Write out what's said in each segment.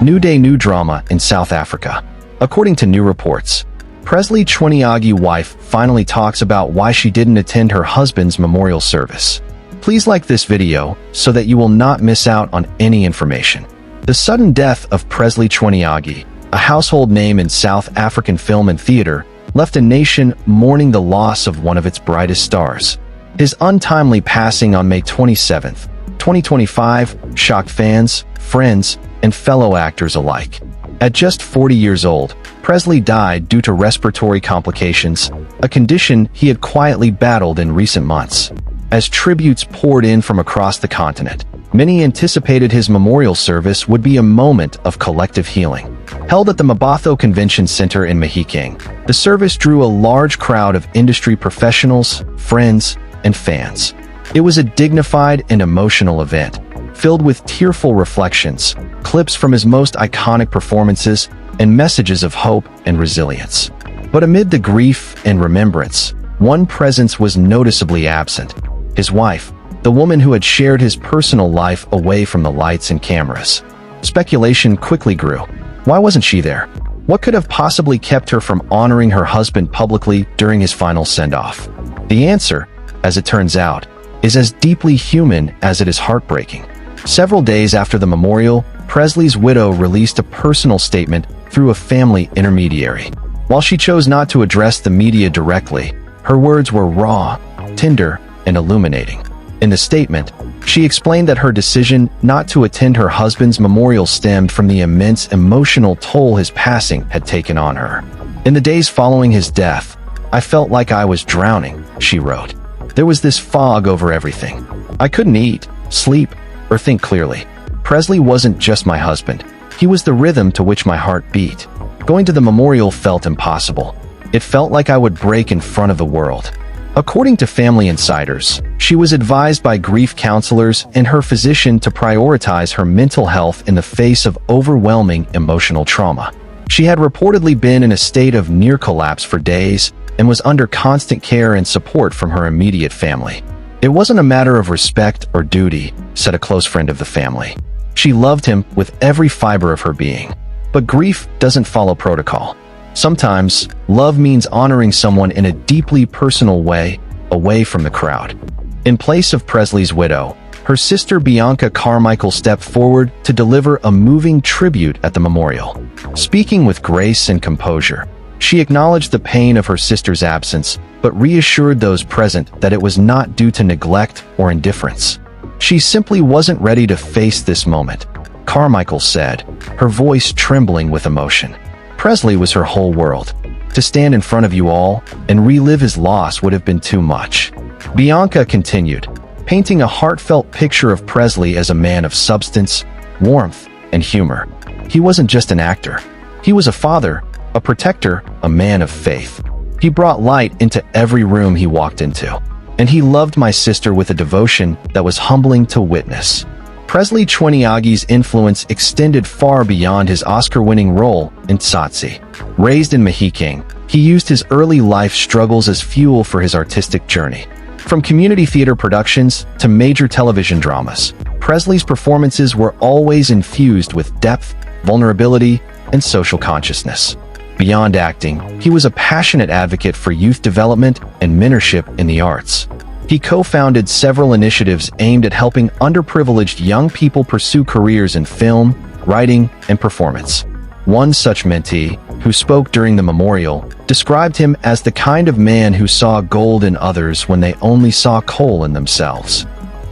New day, new drama in South Africa. According to new reports, Presley Chweneyagae wife finally talks about why she didn't attend her husband's memorial service. Please like this video so that you will not miss out on any information. The sudden death of Presley Chweneyagae, a household name in South African film and theater, left a nation mourning the loss of one of its brightest stars. His untimely passing on May 27, 2025, shocked fans, friends, and fellow actors alike. At just 40 years old, Presley died due to respiratory complications, a condition he had quietly battled in recent months. As tributes poured in from across the continent, many anticipated his memorial service would be a moment of collective healing. Held at the Mabatho Convention Center in Mahikeng, the service drew a large crowd of industry professionals, friends, and fans. It was a dignified and emotional event, filled with tearful reflections, clips from his most iconic performances, and messages of hope and resilience. But amid the grief and remembrance, one presence was noticeably absent: his wife, the woman who had shared his personal life away from the lights and cameras. Speculation quickly grew. Why wasn't she there? What could have possibly kept her from honoring her husband publicly during his final send-off? The answer, as it turns out, is as deeply human as it is heartbreaking. Several days after the memorial, Presley's widow released a personal statement through a family intermediary. While she chose not to address the media directly, her words were raw, tender, and illuminating. In the statement, she explained that her decision not to attend her husband's memorial stemmed from the immense emotional toll his passing had taken on her. "In the days following his death, I felt like I was drowning," she wrote. "There was this fog over everything. I couldn't eat, sleep, or think clearly. Presley wasn't just my husband. He was the rhythm to which my heart beat. Going to the memorial felt impossible. It felt like I would break in front of the world." According to family insiders, she was advised by grief counselors and her physician to prioritize her mental health in the face of overwhelming emotional trauma. She had reportedly been in a state of near collapse for days and was under constant care and support from her immediate family. "It wasn't a matter of respect or duty," said a close friend of the family. "She loved him with every fiber of her being." But grief doesn't follow protocol. Sometimes, love means honoring someone in a deeply personal way, away from the crowd. In place of Presley's widow, her sister Bianca Carmichael stepped forward to deliver a moving tribute at the memorial. Speaking with grace and composure, she acknowledged the pain of her sister's absence, but reassured those present that it was not due to neglect or indifference. She simply wasn't ready to face this moment, Carmichael said, her voice trembling with emotion. Presley was her whole world. To stand in front of you all and relive his loss would have been too much. Bianca continued, painting a heartfelt picture of Presley as a man of substance, warmth, and humor. He wasn't just an actor. He was a father, a protector, a man of faith. He brought light into every room he walked into. And he loved my sister with a devotion that was humbling to witness. Presley Chweneyagae's influence extended far beyond his Oscar-winning role in Tsotsi. Raised in Mahikeng, he used his early life struggles as fuel for his artistic journey. From community theater productions to major television dramas, Presley's performances were always infused with depth, vulnerability, and social consciousness. Beyond acting, he was a passionate advocate for youth development and mentorship in the arts. He co-founded several initiatives aimed at helping underprivileged young people pursue careers in film, writing, and performance. One such mentee, who spoke during the memorial, described him as the kind of man who saw gold in others when they only saw coal in themselves.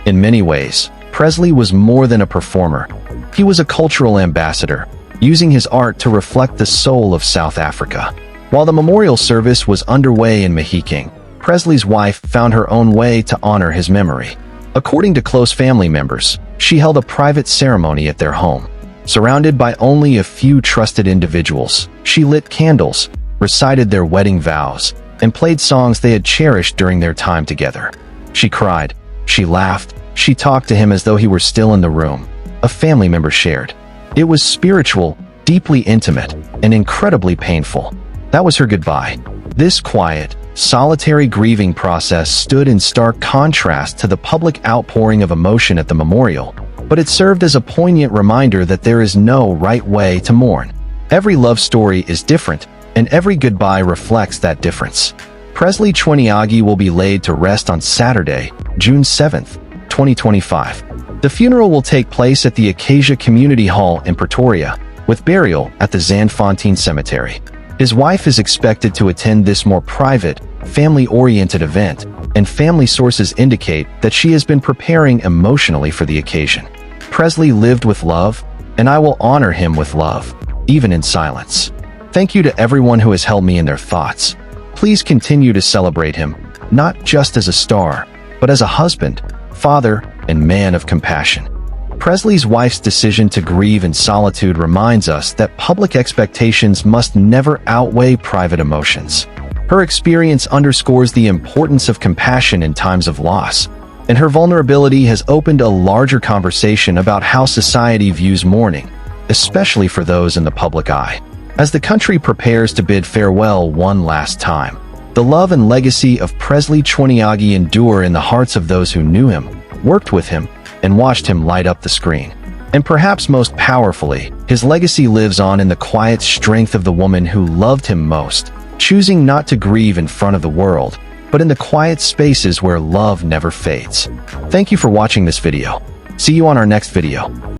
In many ways, Presley was more than a performer. He was a cultural ambassador, using his art to reflect the soul of South Africa. While the memorial service was underway in Mahikeng, Presley's wife found her own way to honor his memory. According to close family members, she held a private ceremony at their home. Surrounded by only a few trusted individuals, she lit candles, recited their wedding vows, and played songs they had cherished during their time together. She cried, she laughed, she talked to him as though he were still in the room, a family member shared. It was spiritual, deeply intimate, and incredibly painful. That was her goodbye. This quiet, solitary grieving process stood in stark contrast to the public outpouring of emotion at the memorial, but it served as a poignant reminder that there is no right way to mourn. Every love story is different, and every goodbye reflects that difference. Presley Chweneyagae will be laid to rest on Saturday, June 7, 2025. The funeral will take place at the Acacia Community Hall in Pretoria, with burial at the Zandfontein Cemetery. His wife is expected to attend this more private, family-oriented event, and family sources indicate that she has been preparing emotionally for the occasion. Presley lived with love, and I will honor him with love, even in silence. Thank you to everyone who has held me in their thoughts. Please continue to celebrate him, not just as a star, but as a husband, father, and man of compassion. Presley's wife's decision to grieve in solitude reminds us that public expectations must never outweigh private emotions. Her experience underscores the importance of compassion in times of loss, and her vulnerability has opened a larger conversation about how society views mourning, especially for those in the public eye. As the country prepares to bid farewell one last time, the love and legacy of Presley Chweneyagae endure in the hearts of those who knew him, worked with him, and watched him light up the screen. And perhaps most powerfully, his legacy lives on in the quiet strength of the woman who loved him most, choosing not to grieve in front of the world, but in the quiet spaces where love never fades. Thank you for watching this video. See you on our next video.